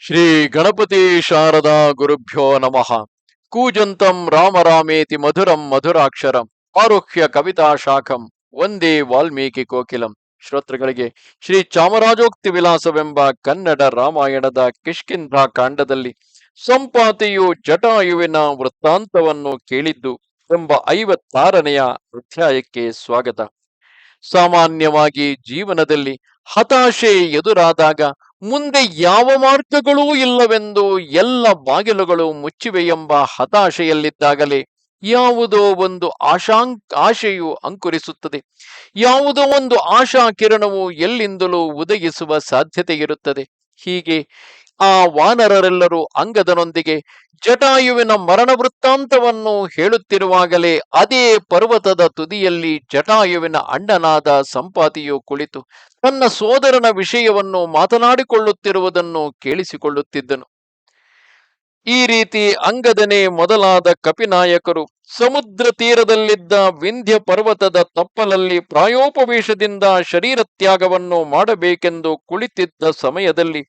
ಶ್ರೀ ಗಣಪತಿ ಶಾರದಾ ಗುರುಭ್ಯೋ ನಮಃ. ಕೂಜಂತಂ ರಾಮ ರಾಮೇತಿ ಮಧುರಂ ಮಧುರಾಕ್ಷರಂ ಆರುಹ್ಯ ಕವಿತಾ ಶಾಖಂ ಒಂದೇ ವಾಲ್ಮೀಕಿ ಕೋಕಿಲಂ. ಶ್ರೋತೃಗಳಿಗೆ ಶ್ರೀ ಚಾಮರಾಜೋಕ್ತಿ ವಿಲಾಸವೆಂಬ ಕನ್ನಡ ರಾಮಾಯಣದ ಕಿಷ್ಕಿಂಧ ಕಾಂಡದಲ್ಲಿ ಸಂಪಾತಿಯು ಜಟಾಯುವಿನ ವೃತ್ತಾಂತವನ್ನು ಕೇಳಿದ್ದು ಎಂಬ 56ನೆಯ ಅಧ್ಯಾಯಕ್ಕೆ ಸ್ವಾಗತ. ಸಾಮಾನ್ಯವಾಗಿ ಜೀವನದಲ್ಲಿ ಹತಾಶೆ ಎದುರಾದಾಗ ಮುಂದೆ ಯಾವ ಮಾರ್ಗಗಳೂ ಇಲ್ಲವೆಂದು ಎಲ್ಲ ಬಾಗಿಲುಗಳು ಮುಚ್ಚಿವೆಯೆಂಬ ಹತಾಶೆಯಲ್ಲಿದ್ದಾಗಲೇ ಯಾವುದೋ ಒಂದು ಆಶೆಯು ಅಂಕುರಿಸುತ್ತದೆ. ಯಾವುದೋ ಒಂದು ಆಶಾ ಕಿರಣವು ಎಲ್ಲಿಂದಲೂ ಉದಯಿಸುವ ಸಾಧ್ಯತೆ ಇರುತ್ತದೆ. ಹೀಗೆ ಆ ವಾನರರೆಲ್ಲರೂ ಅಂಗದನೊಂದಿಗೆ ಜಟಾಯುವಿನ ಮರಣ ವೃತ್ತಾಂತವನ್ನು ಹೇಳುತ್ತಿರುವಾಗಲೇ ಅದೇ ಪರ್ವತದ ತುದಿಯಲ್ಲಿ ಜಟಾಯುವಿನ ಅಣ್ಣನಾದ ಸಂಪಾತಿಯು ಕುಳಿತು ತನ್ನ ಸೋದರನ ವಿಷಯವನ್ನು ಮಾತನಾಡಿಕೊಳ್ಳುತ್ತಿರುವುದನ್ನು ಕೇಳಿಸಿಕೊಳ್ಳುತ್ತಿದ್ದನು. ಈ ರೀತಿ ಅಂಗದನೇ ಮೊದಲಾದ ಕಪಿನಾಯಕರು ಸಮುದ್ರ ತೀರದಲ್ಲಿದ್ದ ವಿಂಧ್ಯ ಪರ್ವತದ ತಪ್ಪಲಲ್ಲಿ ಪ್ರಾಯೋಪವೇಶದಿಂದ ಶರೀರ ತ್ಯಾಗವನ್ನು ಮಾಡಬೇಕೆಂದು ಕುಳಿತಿದ್ದ ಸಮಯದಲ್ಲಿ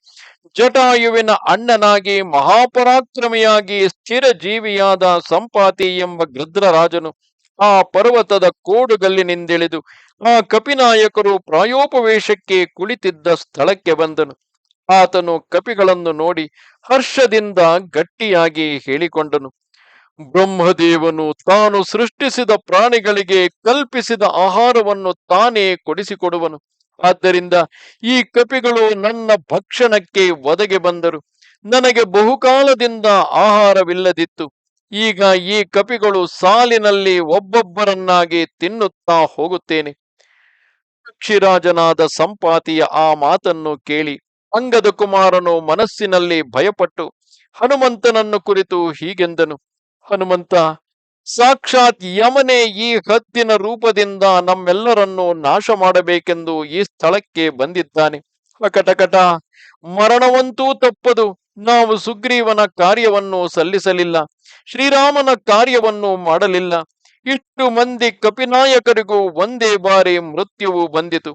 ಜಟಾಯುವಿನ ಅಣ್ಣನಾಗಿ ಮಹಾಪರಾಕ್ರಮಿಯಾಗಿ ಸ್ಥಿರ ಜೀವಿಯಾದ ಸಂಪಾತಿ ಎಂಬ ಗೃಧ್ರರಾಜನು ಆ ಪರ್ವತದ ಕೋಡುಗಲ್ಲಿನಿಂದಿಳಿದು ಆ ಕಪಿನಾಯಕರು ಪ್ರಾಯೋಪವೇಶಕ್ಕೆ ಕುಳಿತಿದ್ದ ಸ್ಥಳಕ್ಕೆ ಬಂದನು. ಆತನು ಕಪಿಗಳನ್ನು ನೋಡಿ ಹರ್ಷದಿಂದ ಗಟ್ಟಿಯಾಗಿ ಹೇಳಿಕೊಂಡನು. ಬ್ರಹ್ಮದೇವನು ತಾನು ಸೃಷ್ಟಿಸಿದ ಪ್ರಾಣಿಗಳಿಗೆ ಕಲ್ಪಿಸಿದ ಆಹಾರವನ್ನು ತಾನೇ ಕೊಡಿಸಿಕೊಡುವನು. ಆದ್ದರಿಂದ ಈ ಕಪಿಗಳು ನನ್ನ ಭಕ್ಷಣಕ್ಕೆ ಒದಗಿ ಬಂದರು. ನನಗೆ ಬಹುಕಾಲದಿಂದ ಆಹಾರವಿಲ್ಲದಿತ್ತು. ಈಗ ಈ ಕಪಿಗಳು ಸಾಲಿನಲ್ಲಿ ಒಬ್ಬೊಬ್ಬರನ್ನಾಗಿ ತಿನ್ನುತ್ತಾ ಹೋಗುತ್ತೇನೆ. ಪಕ್ಷಿರಾಜನಾದ ಸಂಪಾತಿಯ ಆ ಮಾತನ್ನು ಕೇಳಿ ಅಂಗದ ಕುಮಾರನು ಮನಸ್ಸಿನಲ್ಲಿ ಭಯಪಟ್ಟು ಹನುಮಂತನನ್ನು ಕುರಿತು ಹೀಗೆಂದನು. ಹನುಮಂತ, ಸಾಕ್ಷಾತ್ ಯಮನೇ ಈ ಹದ್ದಿನ ರೂಪದಿಂದ ನಮ್ಮೆಲ್ಲರನ್ನು ನಾಶ ಮಾಡಬೇಕೆಂದು ಈ ಸ್ಥಳಕ್ಕೆ ಬಂದಿದ್ದಾನೆ. ಅಕಟಕಟ, ಮರಣವಂತೂ ತಪ್ಪದು. ನಾವು ಸುಗ್ರೀವನ ಕಾರ್ಯವನ್ನು ಸಲ್ಲಿಸಲಿಲ್ಲ, ಶ್ರೀರಾಮನ ಕಾರ್ಯವನ್ನು ಮಾಡಲಿಲ್ಲ. ಇಷ್ಟು ಮಂದಿ ಕಪಿನಾಯಕರಿಗೂ ಒಂದೇ ಬಾರಿ ಮೃತ್ಯುವು ಬಂದಿತು.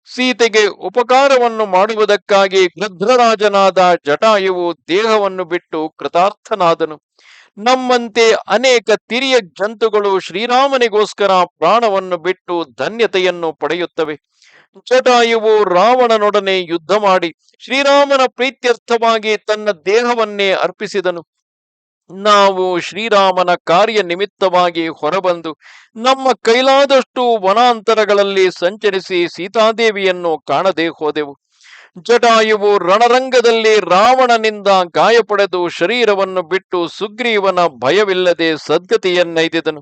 ಸೀತೆಗೆ ಉಪಕಾರವನ್ನು ಮಾಡುವುದಕ್ಕಾಗಿ ಗೃಧ್ರರಾಜನಾದ ಜಟಾಯುವು ದೇಹವನ್ನು ಬಿಟ್ಟು ಕೃತಾರ್ಥನಾದನು. ನಮ್ಮಂತೆ ಅನೇಕ ತಿರಿಯ ಜಂತುಗಳು ಶ್ರೀರಾಮನಿಗೋಸ್ಕರ ಪ್ರಾಣವನ್ನು ಬಿಟ್ಟು ಧನ್ಯತೆಯನ್ನು ಪಡೆಯುತ್ತವೆ. ಜಟಾಯುವು ರಾವಣನೊಡನೆ ಯುದ್ಧ ಮಾಡಿ ಶ್ರೀರಾಮನ ಪ್ರೀತ್ಯರ್ಥವಾಗಿ ತನ್ನ ದೇಹವನ್ನೇ ಅರ್ಪಿಸಿದನು. ನಾವು ಶ್ರೀರಾಮನ ಕಾರ್ಯ ನಿಮಿತ್ತವಾಗಿ ಹೊರಬಂದು ನಮ್ಮ ಕೈಲಾದಷ್ಟು ವನಾಂತರಗಳಲ್ಲಿ ಸಂಚರಿಸಿ ಸೀತಾದೇವಿಯನ್ನು ಕಾಣದೆ ಹೋದೆವು. ಜಟಾಯುವು ರಣರಂಗದಲ್ಲಿ ರಾವಣನಿಂದ ಗಾಯ ಪಡೆದು ಶರೀರವನ್ನು ಬಿಟ್ಟು ಸುಗ್ರೀವನ ಭಯವಿಲ್ಲದೆ ಸದ್ಗತಿಯನ್ನೈದಿದನು.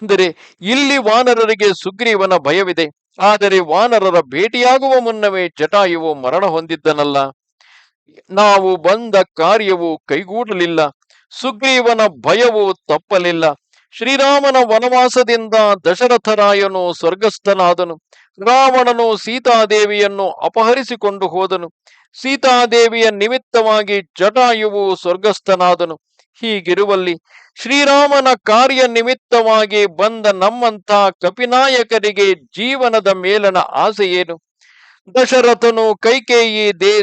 ಅಂದರೆ ಇಲ್ಲಿ ವಾನರರಿಗೆ ಸುಗ್ರೀವನ ಭಯವಿದೆ, ಆದರೆ ವಾನರರ ಭೇಟಿಯಾಗುವ ಮುನ್ನವೇ ಜಟಾಯುವು ಮರಣ ಹೊಂದಿದ್ದನಲ್ಲ. ನಾವು ಬಂದ ಕಾರ್ಯವು ಕೈಗೂಡಲಿಲ್ಲ, ಸುಗ್ರೀವನ ಭಯವು ತಪ್ಪಲಿಲ್ಲ. ಶ್ರೀರಾಮನ ವನವಾಸದಿಂದ ದಶರಥರಾಯನು ಸ್ವರ್ಗಸ್ಥನಾದನು. ರಾವಣನು ಸೀತಾದೇವಿಯನ್ನು ಅಪಹರಿಸಿಕೊಂಡು ಹೋದನು. ಸೀತಾದೇವಿಯ ನಿಮಿತ್ತವಾಗಿ ಜಟಾಯುವು ಸ್ವರ್ಗಸ್ಥನಾದನು. ಹೀಗಿರುವಲ್ಲಿ ಶ್ರೀರಾಮನ ಕಾರ್ಯ ನಿಮಿತ್ತವಾಗಿ ಬಂದ ನಮ್ಮಂಥ ಕಪಿನಾಯಕರಿಗೆ ಜೀವನದ ಮೇಲನ ಆಸೆಯೇನು?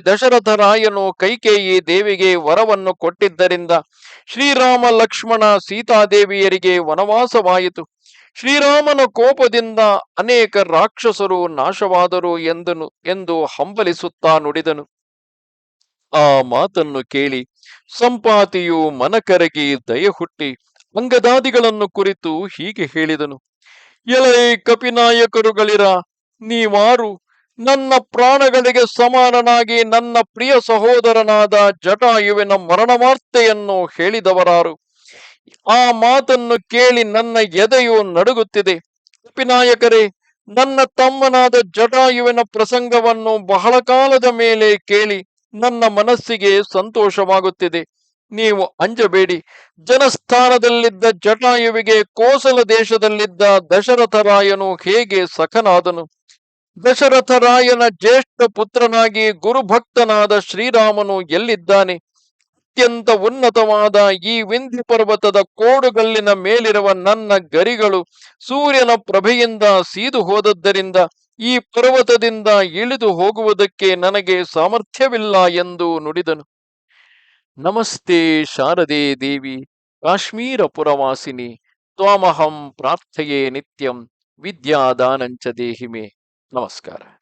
ದಶರಥರಾಯನು ಕೈಕೇಯಿ ದೇವಿಗೆ ವರವನ್ನು ಕೊಟ್ಟಿದ್ದರಿಂದ ಶ್ರೀರಾಮ ಲಕ್ಷ್ಮಣ ಸೀತಾದೇವಿಯರಿಗೆ ವನವಾಸವಾಯಿತು. ಶ್ರೀರಾಮನ ಕೋಪದಿಂದ ಅನೇಕ ರಾಕ್ಷಸರು ನಾಶವಾದರು ಎಂದು ಹಂಬಲಿಸುತ್ತಾ ನುಡಿದನು. ಆ ಮಾತನ್ನು ಕೇಳಿ ಸಂಪಾತಿಯು ಮನಕರಗಿ ದಯೆ ಹುಟ್ಟಿ ಅಂಗದಾದಿಗಳನ್ನು ಕುರಿತು ಹೀಗೆ ಹೇಳಿದನು. ಎಲೈ ಕಪಿನಾಯಕರುಗಳಿರ, ನೀವಾರು ನನ್ನ ಪ್ರಾಣಗಳಿಗೆ ಸಮಾನನಾಗಿ ನನ್ನ ಪ್ರಿಯ ಸಹೋದರನಾದ ಜಟಾಯುವಿನ ಮರಣವಾರ್ತೆಯನ್ನು ಹೇಳಿದವರಾರು? ಆ ಮಾತನ್ನು ಕೇಳಿ ನನ್ನ ಎದೆಯು ನಡುಗುತ್ತಿದೆ. ಕಪಿನಾಯಕರೇ, ನನ್ನ ತಮ್ಮನಾದ ಜಟಾಯುವಿನ ಪ್ರಸಂಗವನ್ನು ಬಹಳ ಕಾಲದ ಮೇಲೆ ಕೇಳಿ ನನ್ನ ಮನಸ್ಸಿಗೆ ಸಂತೋಷವಾಗುತ್ತಿದೆ. ನೀವು ಅಂಜಬೇಡಿ. ಜನಸ್ಥಾನದಲ್ಲಿದ್ದ ಜಟಾಯುವಿಗೆ ಕೋಸಲ ದೇಶದಲ್ಲಿದ್ದ ದಶರಥರಾಯನು ಹೇಗೆ ಸಖನಾದನು? ದಶರಥರಾಯನ ಜ್ಯೇಷ್ಠ ಪುತ್ರನಾಗಿ ಗುರುಭಕ್ತನಾದ ಶ್ರೀರಾಮನು ಎಲ್ಲಿದ್ದಾನೆ? ಅತ್ಯಂತ ಉನ್ನತವಾದ ಈ ವಿಂಧ್ಯ ಪರ್ವತದ ಕೋಡುಗಲ್ಲಿನ ಮೇಲಿರುವ ನನ್ನ ಗರಿಗಳು ಸೂರ್ಯನ ಪ್ರಭೆಯಿಂದ ಸೀದು ಹೋದದ್ದರಿಂದ ಈ ಪರ್ವತದಿಂದ ಇಳಿದು ಹೋಗುವುದಕ್ಕೆ ನನಗೆ ಸಾಮರ್ಥ್ಯವಿಲ್ಲ ಎಂದು ನುಡಿದನು. ನಮಸ್ತೆ ಶಾರದೆ ದೇವಿ ಕಾಶ್ಮೀರ ಪುರವಾಸಿನಿ ತ್ವಾಮಹಂ ಪ್ರಾರ್ಥಯೇ ನಿತ್ಯಂ ವಿದ್ಯಾದಾನಂಚ ದೇಹಿಮೆ. ನಮಸ್ಕಾರ.